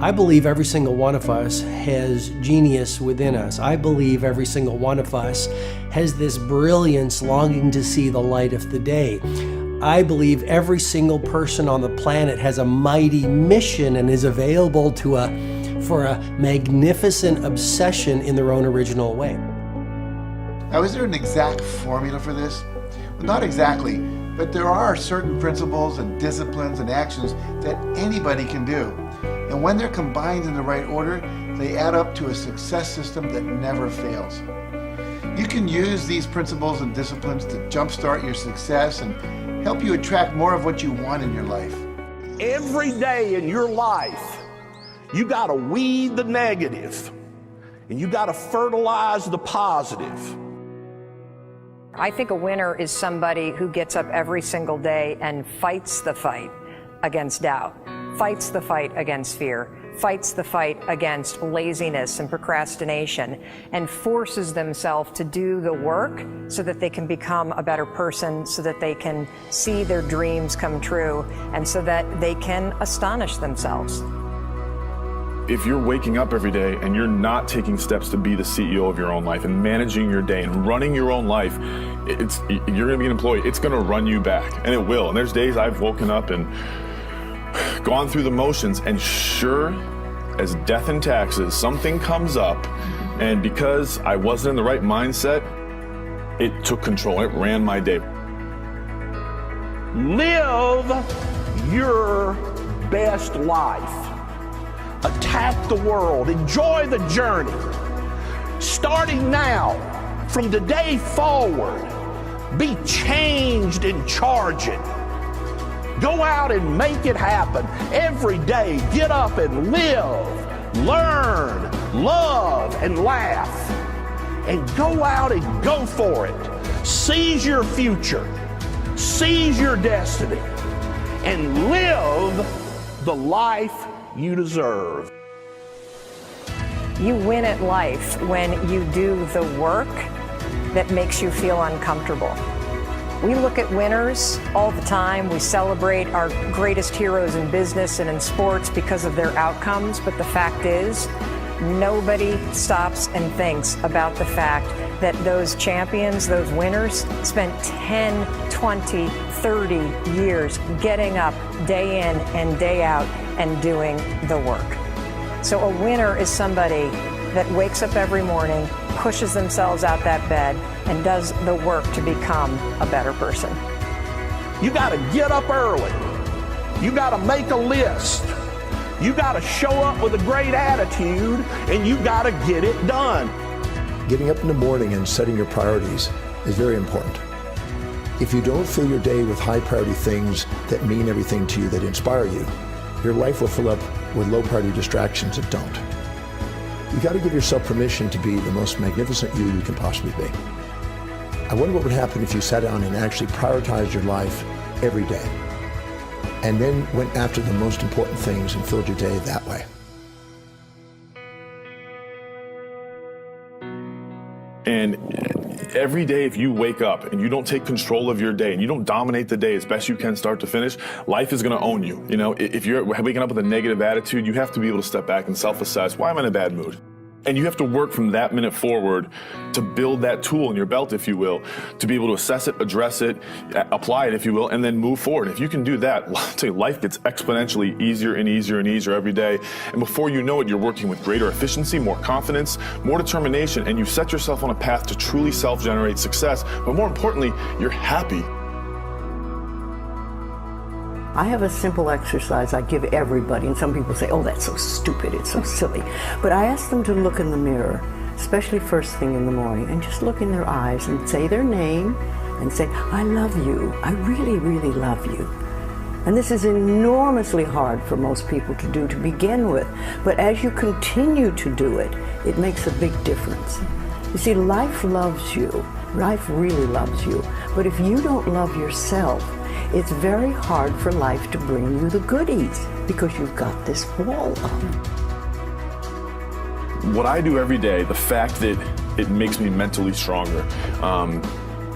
I believe every single one of us has genius within us. I believe every single one of us has this brilliance longing to see the light of the day. I believe every single person on the planet has a mighty mission and is available for a magnificent obsession in their own original way. Now, is there an exact formula for this? Well, not exactly, but there are certain principles and disciplines and actions that anybody can do. And when they're combined in the right order, they add up to a success system that never fails. You can use these principles and disciplines to jumpstart your success and help you attract more of what you want in your life. Every day in your life, you got to weed the negative and you got to fertilize the positive. I think a winner is somebody who gets up every single day and fights the fight against doubt, fights the fight against fear, fights the fight against laziness and procrastination, and forces themselves to do the work so that they can become a better person, so that they can see their dreams come true, and so that they can astonish themselves. If you're waking up every day and you're not taking steps to be the CEO of your own life and managing your day and running your own life, you're gonna be an employee. It's gonna run you back, and it will. And there's days I've woken up and gone through the motions, and sure as death and taxes, something comes up, and because I wasn't in the right mindset, it took control. It ran my day. Live your best life. Attack the world. Enjoy the journey. Starting now, from today forward, be changed and charge it. Go out and make it happen. Every day, get up and live, learn, love, and laugh. And go out and go for it. Seize your future. Seize your destiny. And live the life you deserve. You win at life when you do the work that makes you feel uncomfortable. We look at winners all the time. We celebrate our greatest heroes in business and in sports because of their outcomes, but the fact is, nobody stops and thinks about the fact that those champions, those winners, spent 10, 20, 30 years getting up day in and day out and doing the work. So a winner is somebody that wakes up every morning, pushes themselves out that bed, and does the work to become a better person. You got to get up early. You got to make a list. You got to show up with a great attitude, and you got to get it done. Getting up in the morning and setting your priorities is very important. If you don't fill your day with high priority things that mean everything to you, that inspire you, your life will fill up with low priority distractions that don't. You got to give yourself permission to be the most magnificent you can possibly be. I wonder what would happen if you sat down and actually prioritized your life every day, and then went after the most important things and filled your day that way. And every day, if you wake up and you don't take control of your day and you don't dominate the day as best you can start to finish, life is going to own you. You know, if you're waking up with a negative attitude, you have to be able to step back and self-assess, why am I in a bad mood? And you have to work from that minute forward to build that tool in your belt, if you will, to be able to assess it, address it, apply it, if you will, and then move forward. If you can do that, I'll tell you, life gets exponentially easier and easier and easier every day. And before you know it, you're working with greater efficiency, more confidence, more determination, and you set yourself on a path to truly self-generate success. But more importantly, you're happy. I have a simple exercise I give everybody, and some people say, oh, that's so stupid, it's so silly. But I ask them to look in the mirror, especially first thing in the morning, and just look in their eyes and say their name and say, I love you, I really, really love you. And this is enormously hard for most people to do to begin with, but as you continue to do it, it makes a big difference. You see, life loves you, life really loves you, but if you don't love yourself, it's very hard for life to bring you the goodies because you've got this wall up. What I do every day, the fact that it makes me mentally stronger,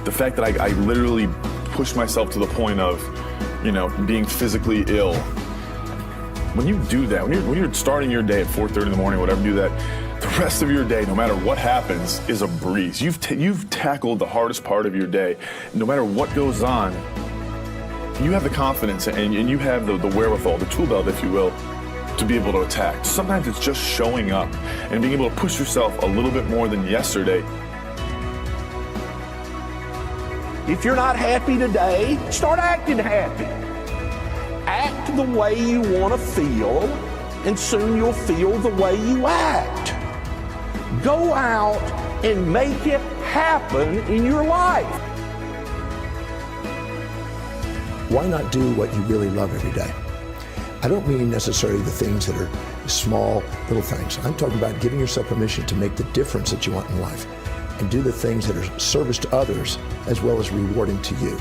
the fact that I literally push myself to the point of, you know, being physically ill, When you do that, when you're starting your day at 4:30 in the morning, whatever, do that, the rest of your day, no matter what happens, is a breeze. You've tackled the hardest part of your day. No matter what goes on, you have the confidence and you have the wherewithal, the tool belt, if you will, to be able to attack. Sometimes it's just showing up and being able to push yourself a little bit more than yesterday. If you're not happy today, start acting happy. Act the way you want to feel, and soon you'll feel the way you act. Go out and make it happen in your life. Why not do what you really love every day? I don't mean necessarily the things that are small, little things. I'm talking about giving yourself permission to make the difference that you want in life and do the things that are service to others as well as rewarding to you.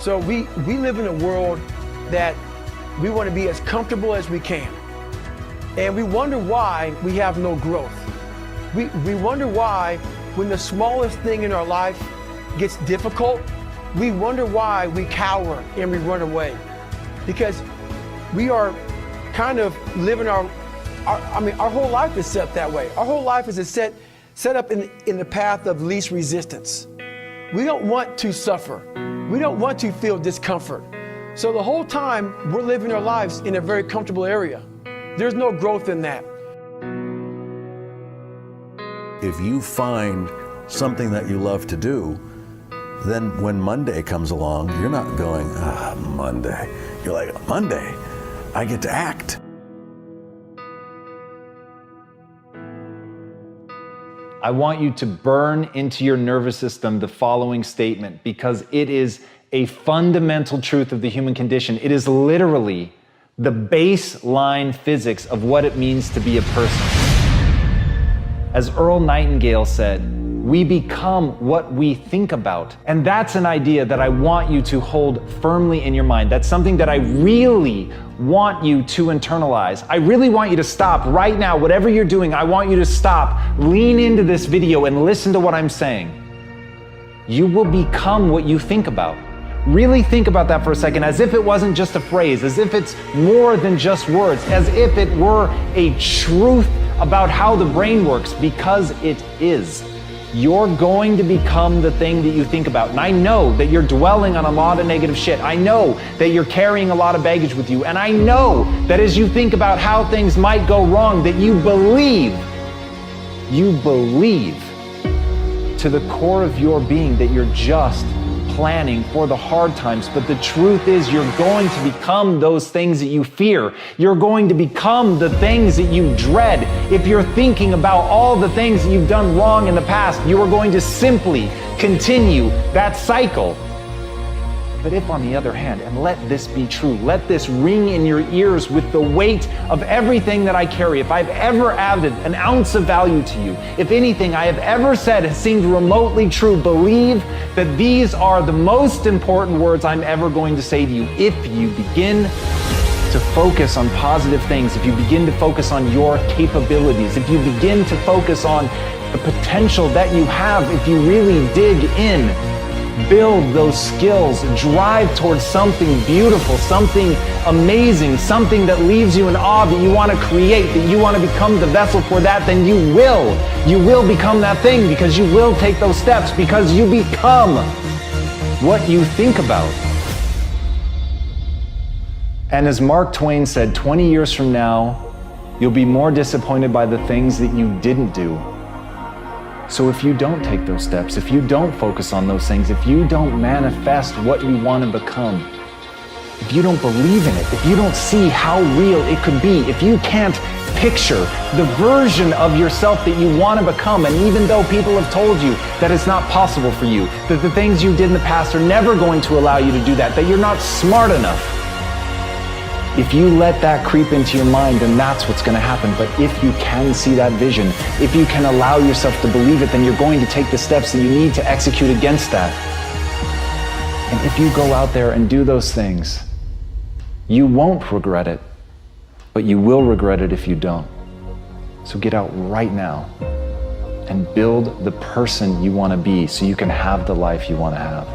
So we live in a world that we want to be as comfortable as we can. And we wonder why we have no growth. We wonder why when the smallest thing in our life gets difficult, we wonder why we cower and we run away. Because we are kind of living our whole life is set that way. Our whole life is set up in the path of least resistance. We don't want to suffer. We don't want to feel discomfort. So the whole time we're living our lives in a very comfortable area. There's no growth in that. If you find something that you love to do, then when Monday comes along, you're not going, Monday. You're like, Monday, I get to act. I want you to burn into your nervous system the following statement because it is a fundamental truth of the human condition. It is literally the baseline physics of what it means to be a person. As Earl Nightingale said, we become what we think about. And that's an idea that I want you to hold firmly in your mind. That's something that I really want you to internalize. I really want you to stop right now. Whatever you're doing, I want you to stop, lean into this video and listen to what I'm saying. You will become what you think about. Really think about that for a second, as if it wasn't just a phrase, as if it's more than just words, as if it were a truth about how the brain works, because it is. You're going to become the thing that you think about. And I know that you're dwelling on a lot of negative shit. I know that you're carrying a lot of baggage with you. And I know that as you think about how things might go wrong, that you believe to the core of your being that you're just planning for the hard times. But the truth is, you're going to become those things that you fear. You're going to become the things that you dread. If you're thinking about all the things that you've done wrong in the past, you are going to simply continue that cycle. But if, on the other hand, and let this be true, let this ring in your ears with the weight of everything that I carry, if I've ever added an ounce of value to you, if anything I have ever said has seemed remotely true, believe that these are the most important words I'm ever going to say to you. If you begin to focus on positive things, if you begin to focus on your capabilities, if you begin to focus on the potential that you have, if you really dig in, build those skills, drive towards something beautiful, something amazing, something that leaves you in awe, that you want to create, that you want to become the vessel for that, then you will become that thing, because you will take those steps, because you become what you think about. And as Mark Twain said, 20 years from now, you'll be more disappointed by the things that you didn't do. So if you don't take those steps, if you don't focus on those things, if you don't manifest what you want to become, if you don't believe in it, if you don't see how real it could be, if you can't picture the version of yourself that you want to become, and even though people have told you that it's not possible for you, that the things you did in the past are never going to allow you to do that you're not smart enough, if you let that creep into your mind, then that's what's going to happen. But if you can see that vision, if you can allow yourself to believe it, then you're going to take the steps that you need to execute against that. And if you go out there and do those things, you won't regret it, but you will regret it if you don't. So get out right now and build the person you want to be so you can have the life you want to have.